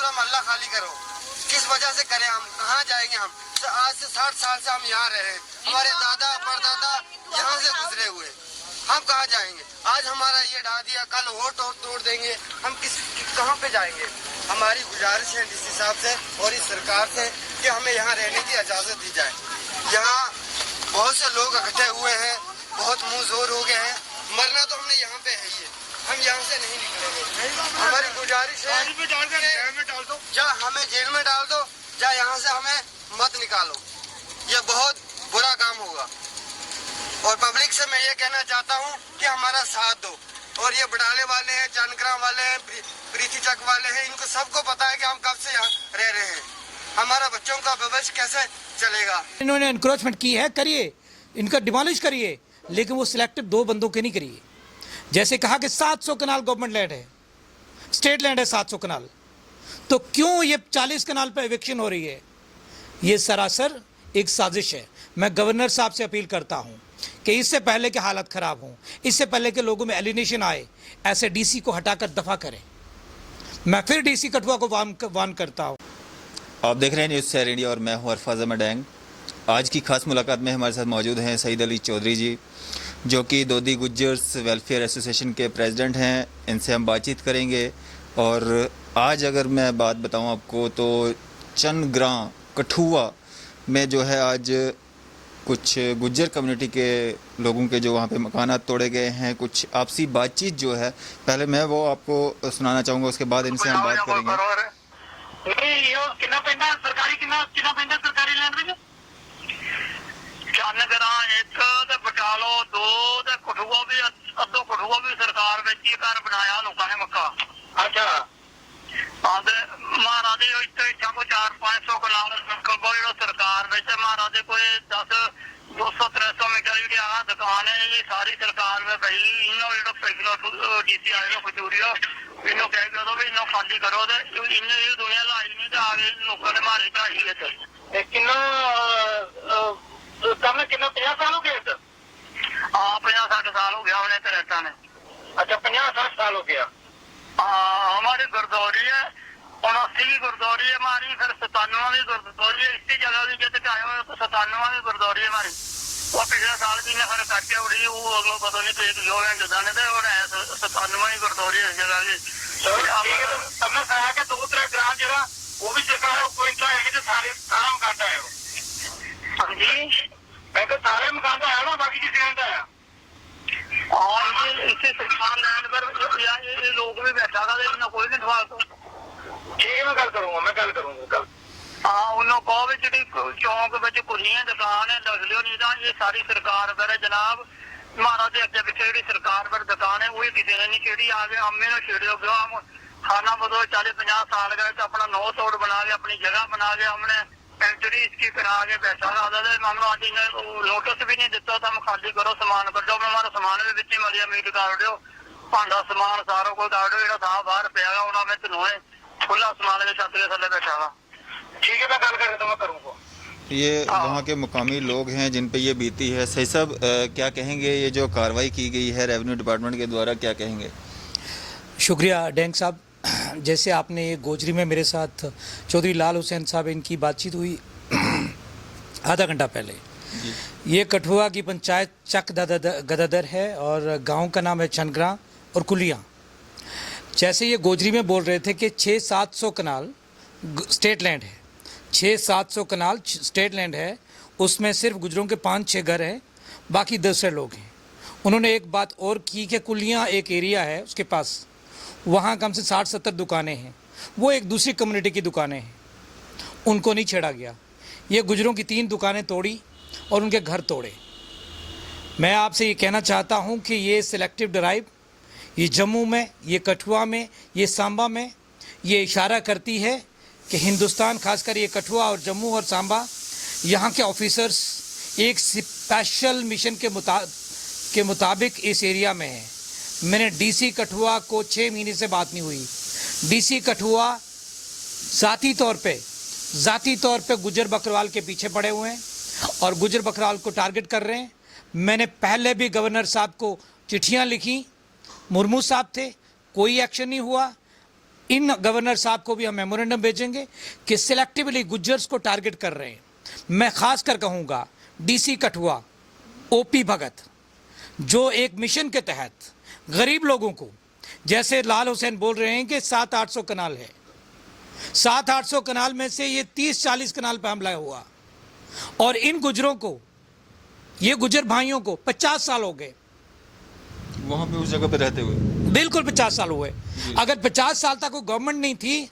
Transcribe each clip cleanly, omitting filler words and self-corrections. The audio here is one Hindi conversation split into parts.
पूरा मोहल्ला खाली करो। किस वजह से करें? हम कहाँ जाएंगे? हम आज से 60 साल से हम यहाँ रहे हैं, हमारे दादा परदादा यहाँ से गुजरे हुए, हम कहाँ जाएंगे? आज हमारा ये ढा दिया, कल और तोड़ देंगे, हम कहाँ पे जाएंगे? हमारी गुजारिश है डीसी साहब से और इस सरकार से कि हमें यहाँ रहने की इजाजत दी जाए। यहाँ बहुत से लोग इकट्ठे हुए हैं, बहुत मुंह जोर हो गए हैं, मरना तो हमने यहाँ पे है ही, हम यहाँ से नहीं निकलेंगे। हमारी गुजारिश है या हमें जेल में डाल दो या यहाँ से हमें मत निकालो, ये बहुत बुरा काम होगा। और पब्लिक से मैं ये कहना चाहता हूँ कि हमारा साथ दो। और ये बटाले वाले हैं, जानग्राम वाले हैं, प्रीति चक वाले हैं, इनको सबको पता है कि हम कब से यहाँ रह रहे हैं, हमारा बच्चों का भविष्य कैसे चलेगा। इन्होंने एनक्रोचमेंट की है, करिए, इनका डिमोलिश करिए, लेकिन वो सिलेक्टिव 2 बंदों के नहीं करिए। जैसे कहा कि 700 कनाल गवर्नमेंट लैंड है, स्टेट लैंड है 700 कनाल, तो क्यों ये 40 कनाल पे एविक्शन हो रही है? ये सरासर एक साजिश है। मैं गवर्नर साहब से अपील करता हूं कि इससे पहले कि हालत ख़राब हों, इससे पहले कि लोगों में एलिनेशन आए, ऐसे डीसी को हटाकर दफ़ा करें। मैं फिर डीसी कठुआ को वार्न करता हूं। आप देख रहे हैं न्यूज़ शेयर इंडिया और मैं हूं अरफाज अहमद डैंग। आज की खास मुलाकात में हमारे साथ मौजूद हैं सईद अली चौधरी जी, जो कि दोदी गुज्जर्स वेलफेयर एसोसिएशन के प्रेसिडेंट हैं। इनसे हम बातचीत करेंगे। और आज अगर मैं बात बताऊं आपको तो चंदग्रां कठुआ में जो है आज कुछ गुज्जर कम्युनिटी के लोगों के जो वहाँ पे मकानात तोड़े गए हैं, कुछ आपसी बातचीत जो है, पहले मैं वो आपको सुनाना चाहूँगा, उसके बाद इनसे हम बात करेंगे। महाराजे 400-500 कनाल सरकार महाराजे को 200-300 मीटर जी आना दुकान है, ये सारी सरकार में भाई इन डीसी आए कचूरिया इन्हों कह दो भी इन्हों खाली करो तो इन्हें दुनिया लाई नहीं तो आगे लोगों ने मारे ढाई है। कितना 50 साल हो गए? हाँ 50-60 साल हो गया उन्हें रहता ने। अच्छा 50-60 साल हो गया। हमारी गुरदौरी है 79 की गुरदौरी है हमारी, फिर 97 की गुरदौरी है, इसी जगह की जब आए हुए तो 97 की गुरदौरी है हमारी। वो पिछले साल की ने फिर कटे उड़ी वो अगलो पता नहीं पेट जो है जुदा ने थे और 97 की गुरदौरी है इस जगह की। सबने कहा कि 2-3 ग्राम जगह वो भी सरकार कोई तो है कि सारे सारा मकान है। हाँ जी मैं तो सारे मकान आया ना, बाकी किसी ने आया और इसे सरकार लैंड पर ये लोग भी बैठा था, इन्होंने कोई नहीं सवाल तो ठीक है मैं गल करूंगा कल। हाँ उन्होंने कहो भी जी चौंक में कुलियां दुकान है लग लियो नहीं तो ये सारी सरकार पर है जनाब। महाराज अगे पिछले जी सरकार पर दुकान है वही किसी ने नहीं छेड़ी, आगे अम्मे ने छेड़ो गयो। हम खाना बदो 40-50 साल गए तो अपना 9 तोड़ बना के अपनी जगह बना के हमने पेंचरी इसकी करा के बैठा रहा। हमने आज नोटिस भी नहीं दिता तो हम खाली करो सामान कर दो, हमारा सामान भी बिच मलिया मीट कर दो, भांडा सामान सारा कोई कर दो, जो था बाहर पिया उन्होंने तनोए खुला सामान के छत के थले बैठा था। ठीक है मैं गल कर तो मैं करूँगा। ये वहाँ के मुकामी लोग हैं जिन पे ये बीती है। सही साहब क्या कहेंगे, ये जो कार्रवाई की गई है रेवेन्यू डिपार्टमेंट के द्वारा, क्या कहेंगे? शुक्रिया डैंग साहब। जैसे आपने ये गोजरी में मेरे साथ चौधरी लाल हुसैन साहब इनकी बातचीत हुई आधा घंटा पहले। ये कठुआ की पंचायत चक गदादर है और गांव का नाम है चंदग्रां और कुलियां। जैसे ये गोजरी में बोल रहे थे कि 600-700 कनाल स्टेट लैंड है, 600-700 कनाल स्टेट लैंड है, उसमें सिर्फ गुजरों के 5-6 घर हैं, बाकी दूसरे लोग हैं। उन्होंने एक बात और की कि कुलियां एक एरिया है उसके पास, वहाँ कम से 60-70 दुकानें हैं, वो एक दूसरी कम्युनिटी की दुकानें हैं, उनको नहीं छेड़ा गया। ये गुजरों की 3 दुकानें तोड़ी और उनके घर तोड़े। मैं आपसे ये कहना चाहता हूँ कि ये सिलेक्टिव ड्राइव ये जम्मू में, ये कठुआ में, ये सांबा में ये इशारा करती है कि हिंदुस्तान खासकर ये कठुआ और जम्मू और सांबा यहाँ के ऑफिसर्स एक स्पेशल मिशन के मुताबिक इस एरिया में है। मैंने डीसी कठुआ को 6 महीने से बात नहीं हुई। डीसी कठुआ ज़ाती तौर पे गुजर बकरवाल के पीछे पड़े हुए हैं और गुजर बकरवाल को टारगेट कर रहे हैं। मैंने पहले भी गवर्नर साहब को चिट्ठियां लिखी, मुर्मू साहब थे, कोई एक्शन नहीं हुआ। इन गवर्नर साहब को भी हम मेमोरेंडम भेजेंगे कि सिलेक्टिवली गुज्जर्स को टारगेट कर रहे हैं। मैं खासकर कहूँगा डीसी कठुआ ओपी भगत, जो एक मिशन के तहत गरीब लोगों को, जैसे लाल हुसैन बोल रहे हैं कि 700-800 कनाल है, 700-800 कनाल में से ये 30-40 कनाल पर हमला हुआ, और इन गुजरों को, ये गुजर भाइयों को 50 साल हो गए वहाँ पे उस जगह पे रहते हुए। बिल्कुल 50 साल हुए। अगर 50 साल तक वो गवर्नमेंट नहीं थी,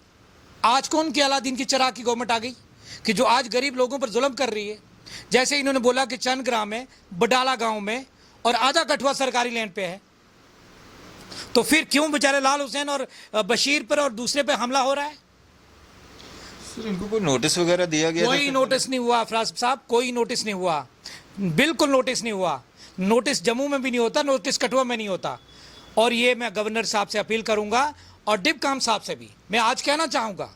आज कौन की अलादीन की चिराग की गवर्नमेंट आ गई कि जो आज गरीब लोगों पर जुल्म कर रही है। जैसे इन्होंने बोला कि चंदग्राम में, बडाला गांव में और आधा कठुआ सरकारी लैंड पे है, तो फिर क्यों बेचारे लाल हुसैन और बशीर पर और दूसरे पे हमला हो रहा है? सर इनको कोई नोटिस वगैरह दिया गया? कोई नोटिस नहीं हुआ अफराज साहब, कोई नोटिस नहीं हुआ, बिल्कुल नोटिस नहीं हुआ। नोटिस जम्मू में भी नहीं होता, नोटिस कठुआ में नहीं होता। और ये मैं गवर्नर साहब से अपील करूंगा और डिपकाम साहब से भी मैं आज कहना चाहूँगा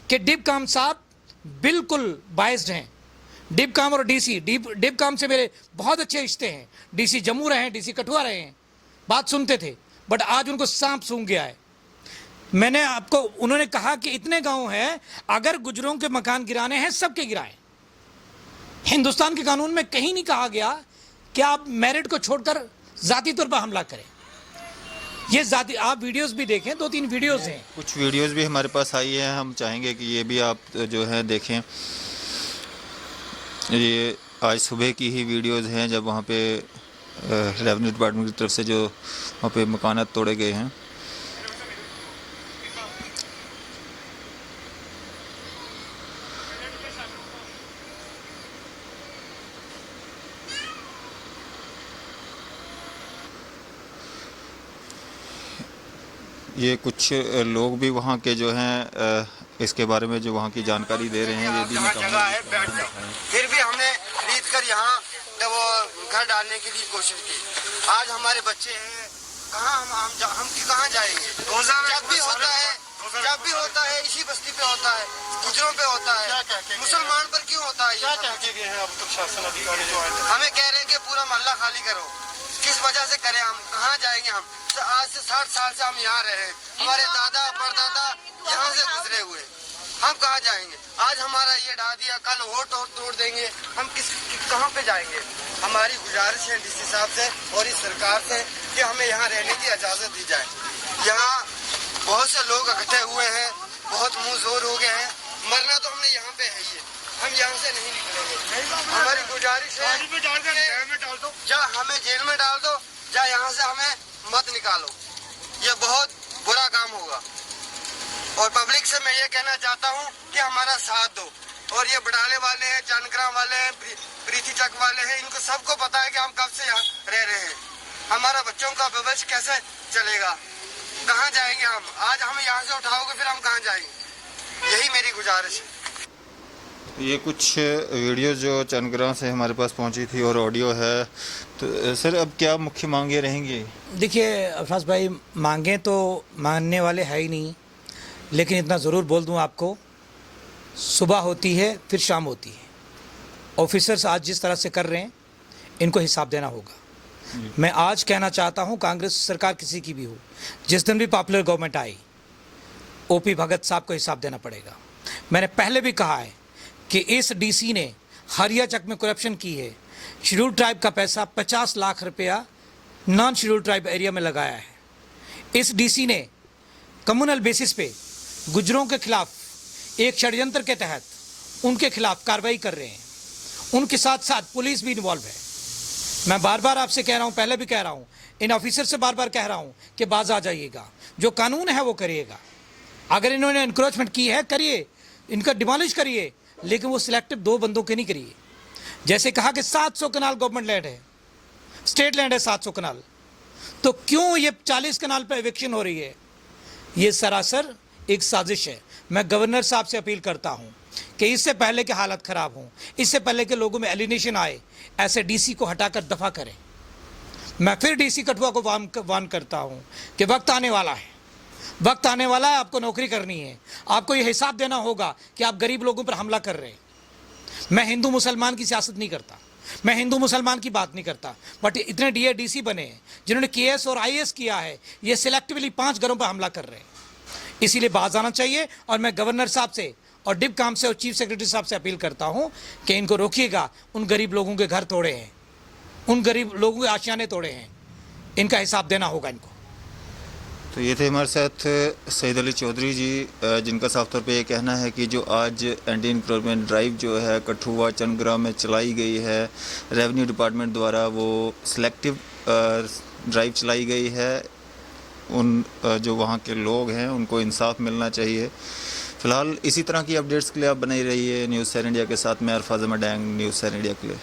कि डिपकाम साहब बिल्कुल बायस्ड हैं। डिपकाम और डीसी, डिपकाम से मेरे बहुत अच्छे रिश्ते हैं। डीसी जम्मू रहे हैं, डीसी कठुआ रहे हैं, बात सुनते थे, बट आज उनको सांप सूंघ गया है। मैंने आपको, उन्होंने कहा कि इतने गांव हैं, अगर गुजरों के मकान गिराने हैं सबके गिराएं। हिंदुस्तान के कानून में कहीं नहीं कहा गया कि आप मेरिट को छोड़कर जाती तौर पर हमला करें। ये जाति, आप वीडियोस भी देखें, 2-3 वीडियोस हैं। कुछ वीडियोस भी हमारे पास आई है, हम चाहेंगे कि ये भी आप जो है देखें। ये आज सुबह की ही वीडियोस हैं जब वहाँ पे रेवेन्यू डिपार्टमेंट की तरफ से जो वहाँ पे मकानात तोड़े गए हैं। ये कुछ लोग भी वहाँ के जो हैं इसके बारे में जो वहाँ की जानकारी दे रहे हैं। ये भी मैं जगह है बैठने, फिर भी हमने खरीद कर यहाँ वो घर डालने की भी कोशिश की। आज हमारे बच्चे हैं, कहाँ हम कहाँ जाएंगे? जब भी होता है इसी बस्ती पे होता है, गुजरों पे होता है, मुसलमान पर क्यों होता है? क्या कह के गए हैं अब तक शासन अधिकारी जो आए? हमें कह रहे हैं कि पूरा मोहल्ला खाली करो। किस वजह से करें? हम कहाँ जाएंगे? हम आज से 60 साल से हम यहाँ रहे हैं, हमारे दादा परदादा यहाँ से गुजरे हुए, हम कहाँ जाएंगे? आज हमारा ये ढा दिया, कल और तोड़ देंगे, हम कहाँ पे जाएंगे? हमारी गुजारिश है डीसी साहब से और इस सरकार से कि हमें यहाँ रहने की इजाजत दी जाए। यहाँ बहुत से लोग इकट्ठे हुए हैं, बहुत मुंह जोर हो गए हैं, मरना तो हमने यहाँ पे है ही है, हम यहाँ से नहीं निकलेंगे। हमारी गुजारिश है जा हमें जेल में डाल दो, जा यहाँ से हमें मत निकालो, ये बहुत बुरा काम होगा। और पब्लिक से मैं ये कहना चाहता हूँ कि हमारा साथ दो। और ये बडाले वाले हैं, चंदग्राम वाले हैं, प्रीति चक वाले हैं, इनको सबको पता है कि हम कब से यहाँ रह रहे हैं। हमारा बच्चों का भविष्य कैसे चलेगा? कहाँ जाएंगे हम? आज हम यहाँ से उठाओगे फिर हम कहाँ जाएंगे? यही मेरी गुजारिश है। ये कुछ वीडियो जो चंदग्राम से हमारे पास पहुंची थी और ऑडियो है, तो सर अब क्या मुख्य मांगे रहेंगी? देखिए अफराज भाई, मांगे तो मानने वाले है ही नहीं, लेकिन इतना ज़रूर बोल दूं आपको, सुबह होती है फिर शाम होती है। ऑफिसर्स आज जिस तरह से कर रहे हैं, इनको हिसाब देना होगा। मैं आज कहना चाहता हूं, कांग्रेस सरकार किसी की भी हो, जिस दिन भी पॉपुलर गवर्नमेंट आई, ओपी भगत साहब को हिसाब देना पड़ेगा। मैंने पहले भी कहा है कि इस डीसी ने हरिया चक में करप्शन की है। शेड्यूल ट्राइब का पैसा 50 लाख रुपया नॉन शेड्यूल ट्राइब एरिया में लगाया है। इस डीसी ने कम्युनल बेसिस पे गुजरों के खिलाफ एक षड्यंत्र के तहत उनके खिलाफ कार्रवाई कर रहे हैं। उनके साथ साथ पुलिस भी इन्वॉल्व है। मैं बार बार आपसे कह रहा हूं, पहले भी कह रहा हूं, इन ऑफिसर से बार बार कह रहा हूं कि बाज आ जाइएगा, जो कानून है वो करिएगा। अगर इन्होंने इंक्रोचमेंट की है करिए, इनका डिमोलिश करिए, लेकिन वो सिलेक्टिव 2 बंदों के नहीं करिए। जैसे कहा कि 700 कनाल गवर्नमेंट लैंड है, स्टेट लैंड है 700 कनाल, तो क्यों ये 40 कनाल पर एविक्शन हो रही है? ये सरासर एक साजिश है। मैं गवर्नर साहब से अपील करता हूं कि इससे पहले कि हालत ख़राब हों, इससे पहले कि लोगों में एलिनेशन आए, ऐसे डीसी को हटाकर दफ़ा करें। मैं फिर डीसी कठुआ को वार्न करता हूं कि वक्त आने वाला है, वक्त आने वाला है, आपको नौकरी करनी है। आपको ये हिसाब देना होगा कि आप गरीब लोगों पर हमला कर रहे हैं। मैं हिंदू मुसलमान की सियासत नहीं करता, मैं हिंदू मुसलमान की बात नहीं करता, बट इतने डीसी बने हैं जिन्होंने केएस और आईएएस किया है, ये सिलेक्टिवली 5 घरों पर हमला कर रहे हैं। इसीलिए बाज आना चाहिए। और मैं गवर्नर साहब से और डिप काम से और चीफ सेक्रेटरी साहब से अपील करता हूं कि इनको रोकिएगा। उन गरीब लोगों के घर तोड़े हैं, उन गरीब लोगों के आशियाने तोड़े हैं, इनका हिसाब देना होगा इनको। तो ये थे हमारे साथ सईद अली चौधरी जी, जिनका साफ तौर पे ये कहना है कि जो आज एंटी इंक्रोचमेंट ड्राइव जो है कठुआ चंदग्राह में चलाई गई है रेवेन्यू डिपार्टमेंट द्वारा, वो सिलेक्टिव ड्राइव चलाई गई है। उन जो वहाँ के लोग हैं उनको इंसाफ मिलना चाहिए। फ़िलहाल इसी तरह की अपडेट्स के लिए आप बने रहिए न्यूज़ 7 इंडिया के साथ। मैं अरफाज अहमद डैंग, न्यूज़ 7 इंडिया के लिए।